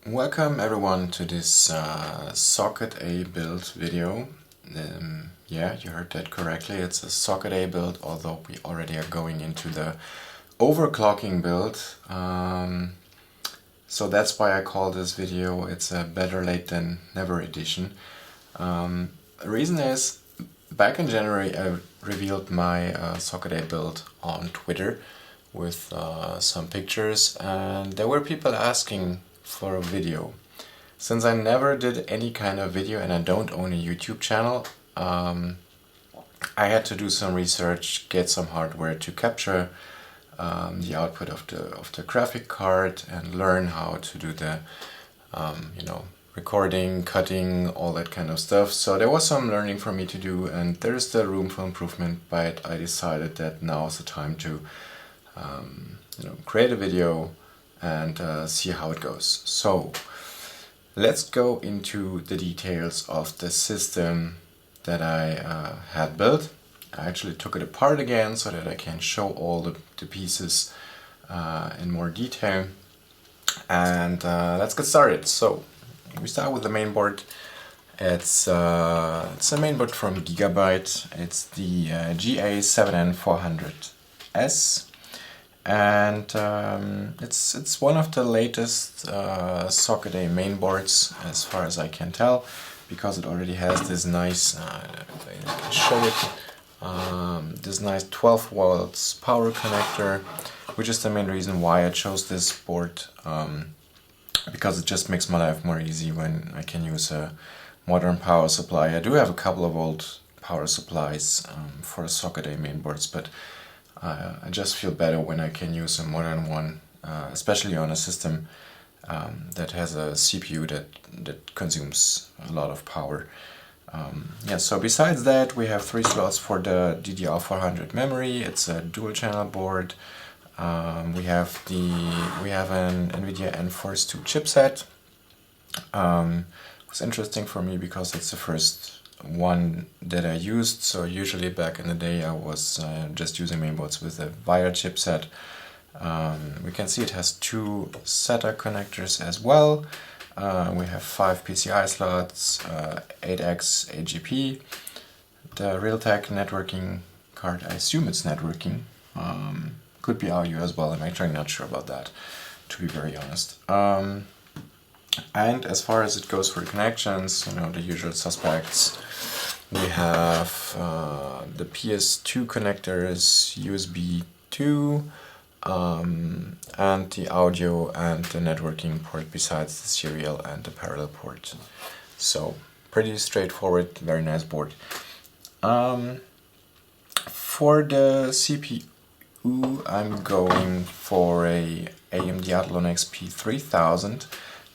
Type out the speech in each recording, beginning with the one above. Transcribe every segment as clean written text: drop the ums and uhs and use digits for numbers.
Welcome everyone to this Socket A build video. Yeah, you heard that correctly. It's a Socket A build, although we already are going into the overclocking build. So that's why I call this video, it's a better late than never edition. The reason is, back in January I revealed my Socket A build on Twitter with some pictures, and there were people asking for a video. Since I never did any kind of video and I don't own a YouTube channel, I had to do some research, get some hardware to capture the output of the graphic card and learn how to do the recording, cutting, all that kind of stuff. So there was some learning for me to do, and there is still room for improvement, but I decided that now is the time to create a video and see how it goes. So let's go into the details of the system that I had built. I actually took it apart again so that I can show all the pieces in more detail. And let's get started. So we start with the mainboard. It's a mainboard from Gigabyte. It's the GA7N400S. And it's one of the latest Socket A mainboards, as far as I can tell, because it already has this nice, I can show it, this nice 12 volts power connector, which is the main reason why I chose this board, because it just makes my life more easy when I can use a modern power supply. I do have a couple of old power supplies for Socket A mainboards, but I just feel better when I can use a modern one, especially on a system that has a CPU that consumes a lot of power. So besides that, we have 3 slots for the DDR400 memory. It's a dual channel board. We have an NVIDIA Enforce 2 chipset. It was interesting for me because it's the first one that I used. So usually back in the day I was just using mainboards with a VIA chipset. We can see it has 2 SATA connectors as well. We have 5 PCI slots, 8X AGP, the Realtek networking card. I assume it's networking. Could be audio as well. I'm actually not sure about that, to be very honest. And as far as it goes for the connections, the usual suspects. We have the PS2 connectors, USB 2, and the audio and the networking port besides the serial and the parallel port. So pretty straightforward, very nice board. For the CPU, I'm going for a AMD Athlon XP 3000.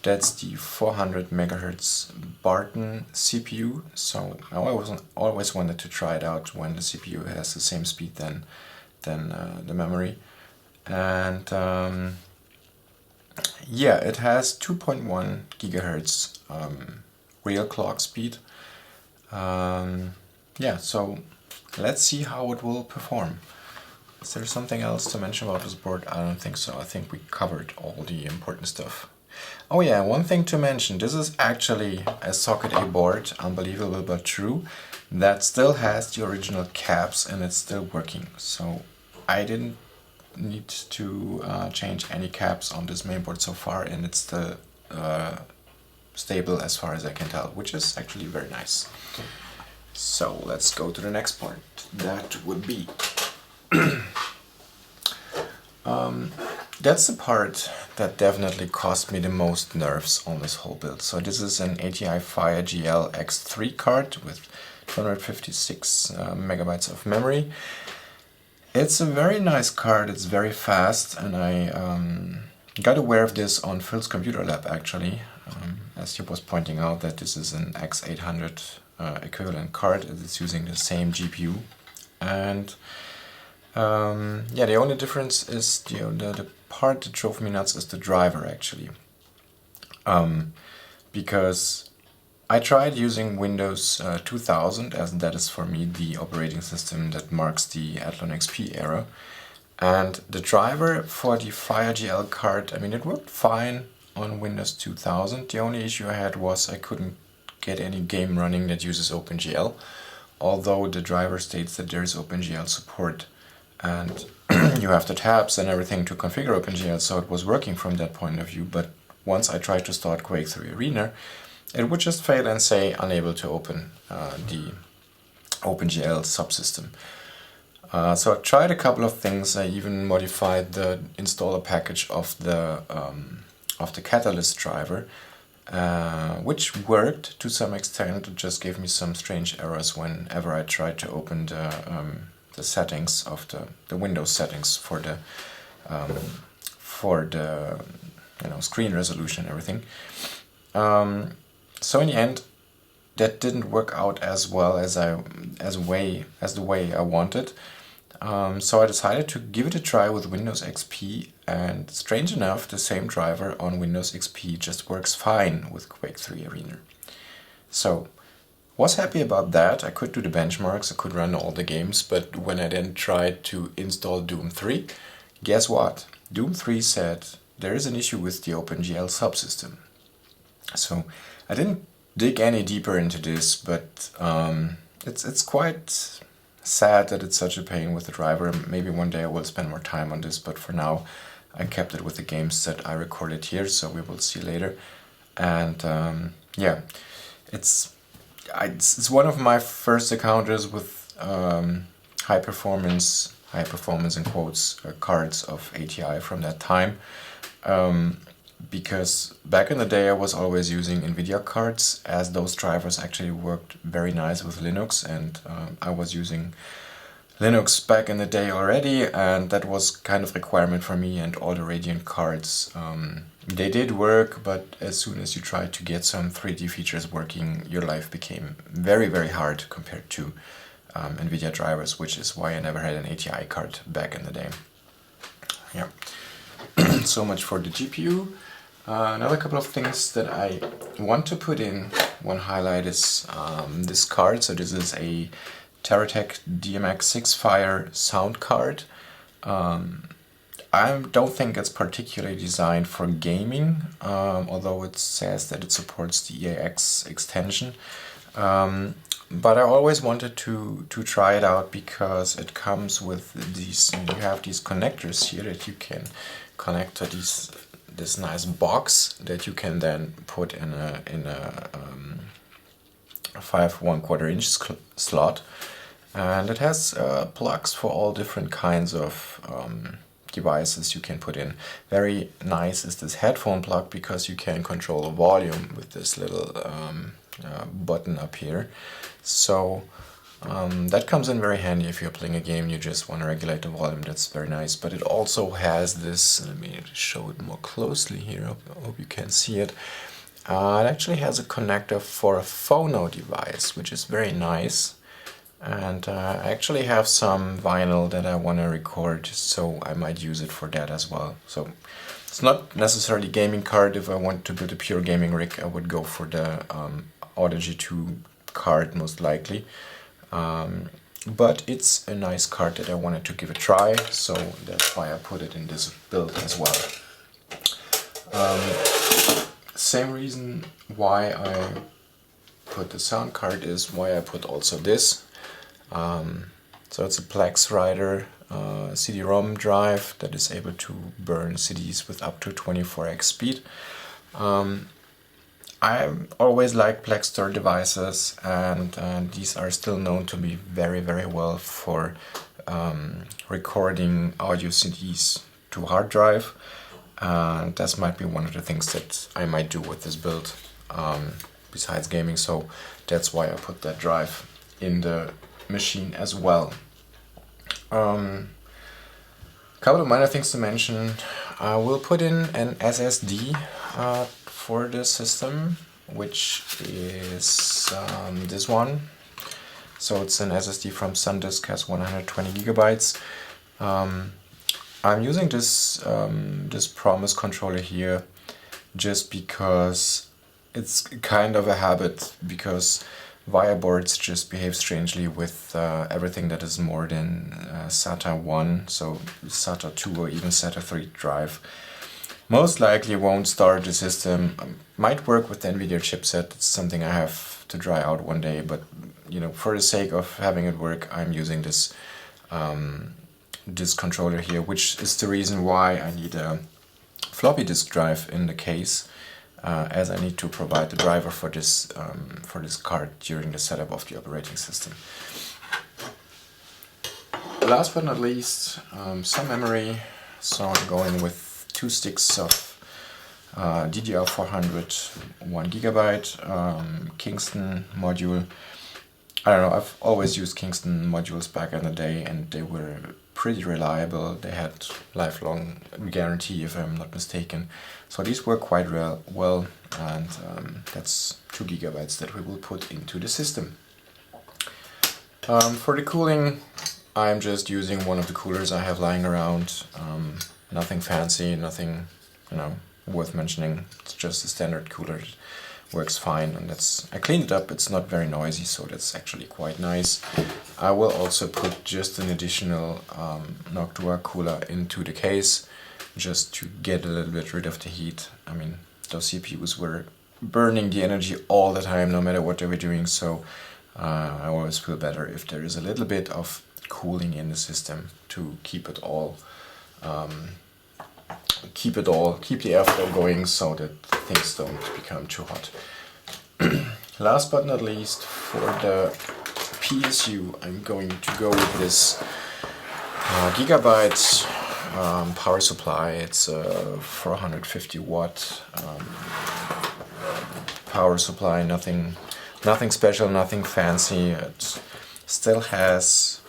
That's the 400 MHz Barton CPU. So I always wanted to try it out when the CPU has the same speed than the memory. And it has 2.1 GHz real clock speed. So let's see how it will perform. Is there something else to mention about this board? I don't think so. I think we covered all the important stuff. Oh yeah, one thing to mention, this is actually a Socket A board, unbelievable but true, that still has the original caps and it's still working. So I didn't need to change any caps on this mainboard so far, and it's still stable as far as I can tell, which is actually very nice. So let's go to the next part. That would be that's the part that definitely cost me the most nerves on this whole build. So this is an ATI Fire GL X3 card with 256 megabytes of memory. It's a very nice card, it's very fast, and I got aware of this on Phil's computer lab actually, as he was pointing out that this is an X800 equivalent card. It's using the same GPU. And the only difference is the part that drove me nuts is the driver actually, because I tried using Windows 2000, as that is for me the operating system that marks the Athlon XP era, and the driver for the Fire GL card, I mean, it worked fine on Windows 2000. The only issue I had was I couldn't get any game running that uses OpenGL, although the driver states that there is OpenGL support and you have the tabs and everything to configure OpenGL, so it was working from that point of view. But once I tried to start Quake 3 Arena, it would just fail and say unable to open the OpenGL subsystem. So I tried a couple of things. I even modified the installer package of the Catalyst driver, which worked to some extent. It just gave me some strange errors whenever I tried to open the settings of the Windows settings for the screen resolution and everything. So in the end, that didn't work out as well as the way I wanted. So I decided to give it a try with Windows XP, and strange enough, the same driver on Windows XP just works fine with Quake 3 Arena. So was happy about that. I could do the benchmarks, I could run all the games, but when I then tried to install Doom 3, guess what? Doom 3 said there is an issue with the OpenGL subsystem. So I didn't dig any deeper into this, but it's quite sad that it's such a pain with the driver. Maybe one day I will spend more time on this, but for now I kept it with the games that I recorded here, so we will see later. And yeah, it's one of my first encounters with high performance in quotes cards of ATI from that time. Because back in the day I was always using NVIDIA cards, as those drivers actually worked very nice with Linux, and I was using Linux back in the day already, and that was kind of requirement for me and all the Radeon cards. They did work, but as soon as you tried to get some 3D features working, your life became very, very hard compared to NVIDIA drivers, which is why I never had an ATI card back in the day. Yeah. So much for the GPU. Another couple of things that I want to put in, one highlight is this card. So this is a Teratech DMX6 Fire sound card. I don't think it's particularly designed for gaming, although it says that it supports the EAX extension. But I always wanted to try it out because it comes with these, you have these connectors here that you can connect to this nice box that you can then put in a 5 1/4 inch slot, and it has plugs for all different kinds of devices you can put in. Very nice is this headphone plug because you can control the volume with this little button up here. So that comes in very handy if you're playing a game, you just want to regulate the volume. That's very nice. But it also has this, let me show it more closely here, I hope you can see it. It actually has a connector for a phono device, which is very nice. And I actually have some vinyl that I want to record, so I might use it for that as well. So it's not necessarily a gaming card. If I want to build a pure gaming rig, I would go for the Audigy 2 card most likely. But it's a nice card that I wanted to give a try, so that's why I put it in this build as well. Same reason why I put the sound card is why I put also this. So it's a Plex Rider CD-ROM drive that is able to burn CDs with up to 24x speed. I always like Plextor devices, and these are still known to be very, very well for recording audio CDs to hard drive. That might be one of the things that I might do with this build besides gaming, so that's why I put that drive in the machine as well. Couple of minor things to mention. I will put in an SSD for the system, which is this one. So it's an SSD from SanDisk, has 120 gigabytes. I'm using this Promise controller here just because it's kind of a habit, because VIA boards just behave strangely with everything that is more than SATA 1, so SATA 2 or even SATA 3 drive. Most likely won't start the system. Might work with the NVIDIA chipset. It's something I have to try out one day, but you know, for the sake of having it work, I'm using this this controller here, which is the reason why I need a floppy disk drive in the case, as I need to provide the driver for this card during the setup of the operating system. Last but not least, some memory. So I'm going with 2 sticks of DDR400 1 GB Kingston module. I don't know, I've always used Kingston modules back in the day, and they were pretty reliable. They had lifelong guarantee, if I'm not mistaken. So these work quite well, and that's 2 GB that we will put into the system. For the cooling, I'm just using one of the coolers I have lying around. Nothing fancy, nothing, you know, worth mentioning. It's just a standard cooler. It works fine, and I cleaned it up. It's not very noisy, so that's actually quite nice. I will also put just an additional Noctua cooler into the case, just to get a little bit rid of the heat. I mean, those CPUs were burning the energy all the time, no matter what they were doing, so I always feel better if there is a little bit of cooling in the system to keep the airflow going, so that things don't become too hot. Last but not least, for the PSU, I'm going to go with this Gigabyte power supply. It's a 450 watt power supply. Nothing special, nothing fancy. It still has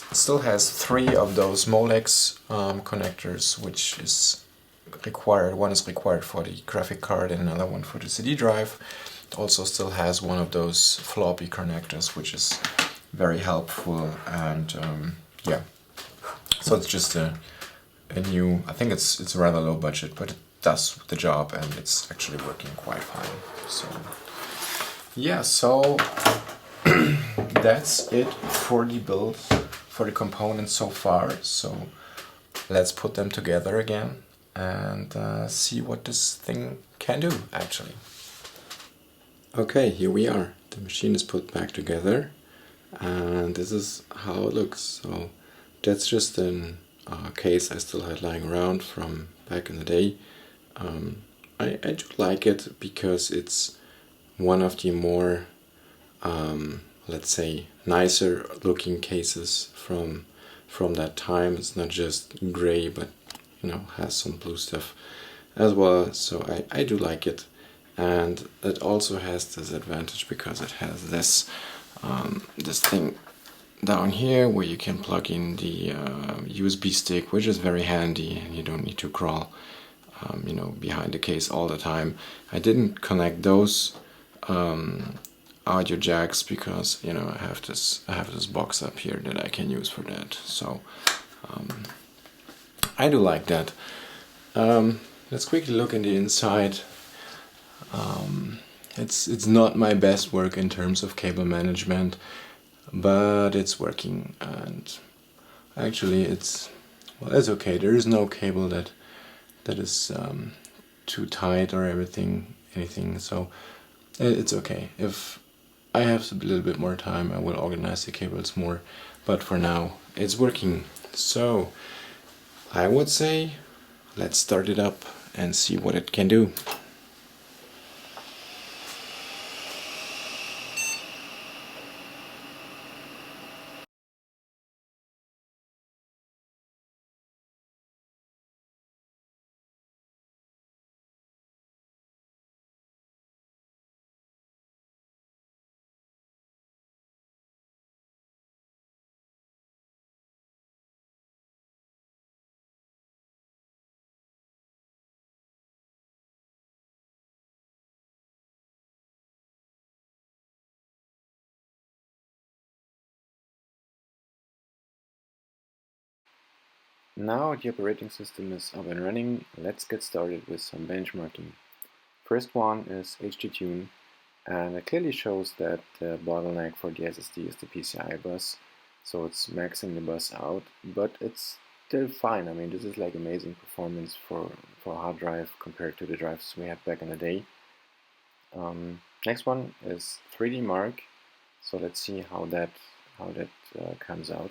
it still has 3 of those Molex connectors, which is required. One is required for the graphic card and another one for the CD drive. It also still has one of those floppy connectors, which is very helpful. And yeah, so it's just a new, I think it's rather low budget, but it does the job, and it's actually working quite fine. So yeah, so that's it for the build, for the components so far. So let's put them together again and see what this thing can do actually. Okay, here we are. The machine is put back together, and this is how it looks. So that's just a case I still had lying around from back in the day. I do like it because it's one of the more let's say nicer looking cases from that time. It's not just gray, but you know, has some blue stuff as well, so I do like it. And it also has this advantage because it has this this thing down here where you can plug in the USB stick, which is very handy, and you don't need to crawl you know, behind the case all the time. I didn't connect those audio jacks because, you know, I have this box up here that I can use for that. So I do like that. Let's quickly look in the inside. It's not my best work in terms of cable management, but it's working, and actually it's okay. There is no cable that is too tight or anything, so it's okay. If I have a little bit more time, I will organize the cables more, but for now it's working. So I would say let's start it up and see what it can do. Now the operating system is up and running. Let's get started with some benchmarking. First one is HDTune, and it clearly shows that the bottleneck for the SSD is the PCI bus, so it's maxing the bus out, but it's still fine. I mean, this is like amazing performance for a hard drive compared to the drives we had back in the day. Next one is 3D Mark. So let's see how that comes out.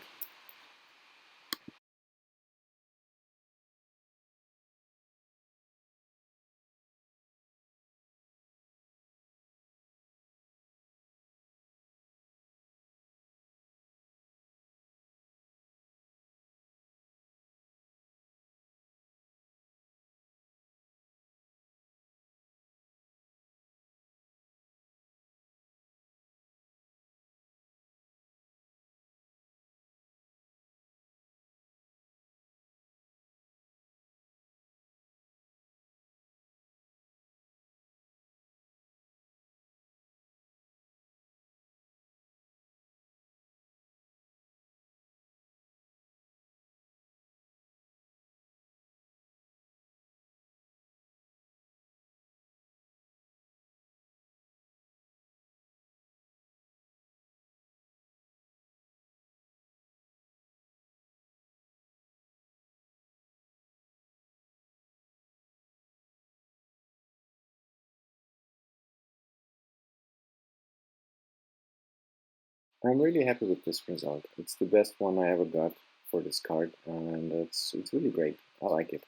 I'm really happy with this result. It's the best one I ever got for this card, and it's really great. I like it.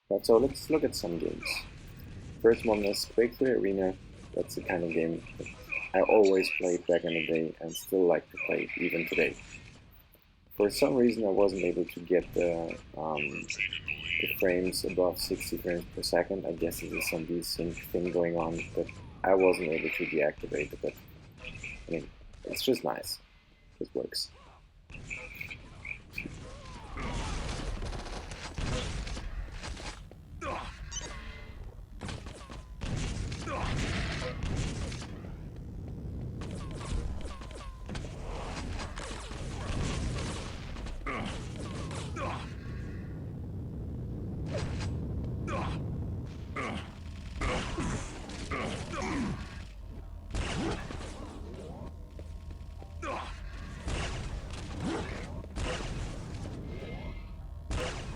But so let's look at some games. First one is Quake 3 Arena. That's the kind of game that I always played back in the day and still like to play even today. For some reason, I wasn't able to get the frames above 60 frames per second. I guess there's some desync thing going on that I wasn't able to deactivate. But I mean, it's just nice. It works.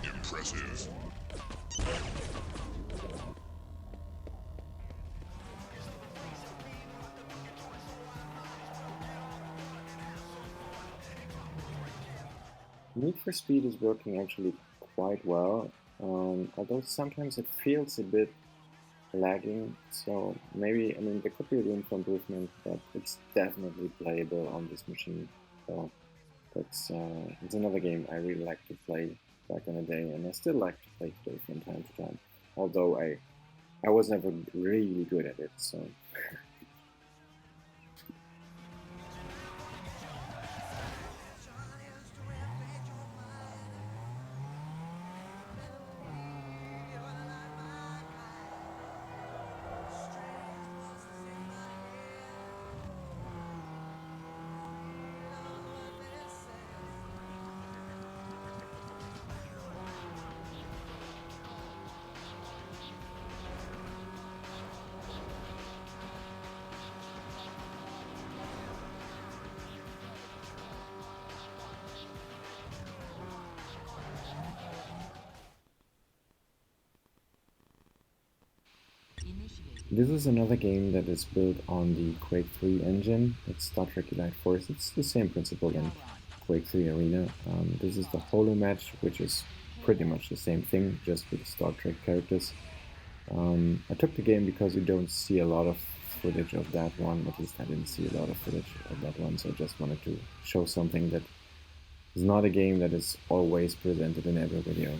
Impressive. Need for Speed is working actually quite well, although sometimes it feels a bit lagging. So maybe, I mean, there could be room for improvement, but it's definitely playable on this machine. So it's another game I really like to play back in the day, and I still like to play today from time to time. Although I was never really good at it, so. This is another game that is built on the Quake 3 engine. It's Star Trek Elite Force. It's the same principle in Quake 3 Arena. This is the Holo match, which is pretty much the same thing, just with Star Trek characters. I took the game because you don't see a lot of footage of that one. At least I didn't see a lot of footage of that one, so I just wanted to show something that is not a game that is always presented in every video.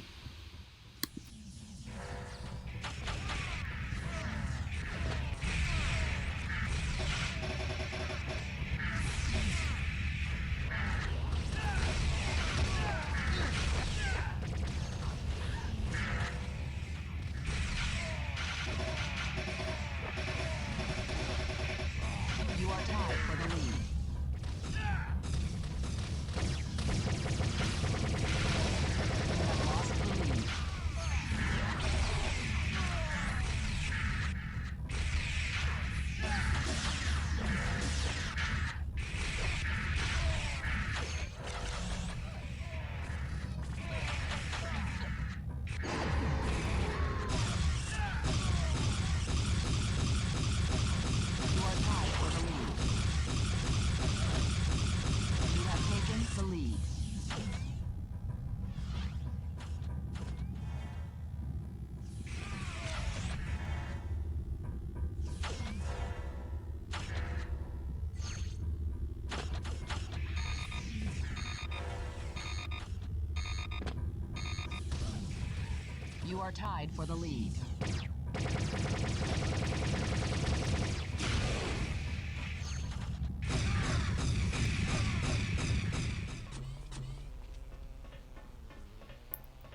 You are tied for the lead. Lost the You are tied for the lead.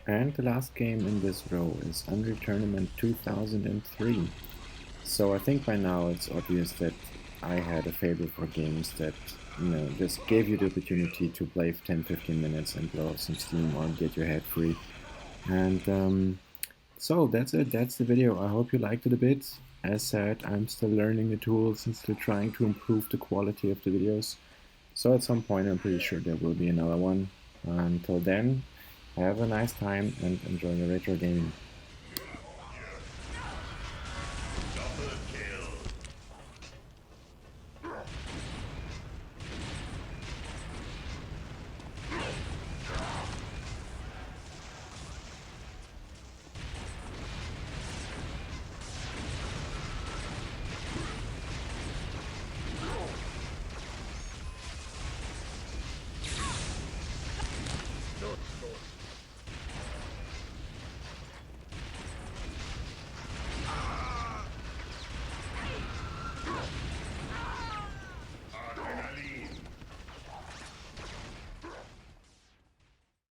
And the last game in this row is Unreal Tournament 2003. So I think by now it's obvious that I had a favor for games that, just gave you the opportunity to play for 10-15 minutes and blow off some steam or get your head free. And so that's it, that's the video. I hope you liked it a bit. As said, I'm still learning the tools and still trying to improve the quality of the videos. So at some point I'm pretty sure there will be another one. Until then, have a nice time and enjoy your retro gaming.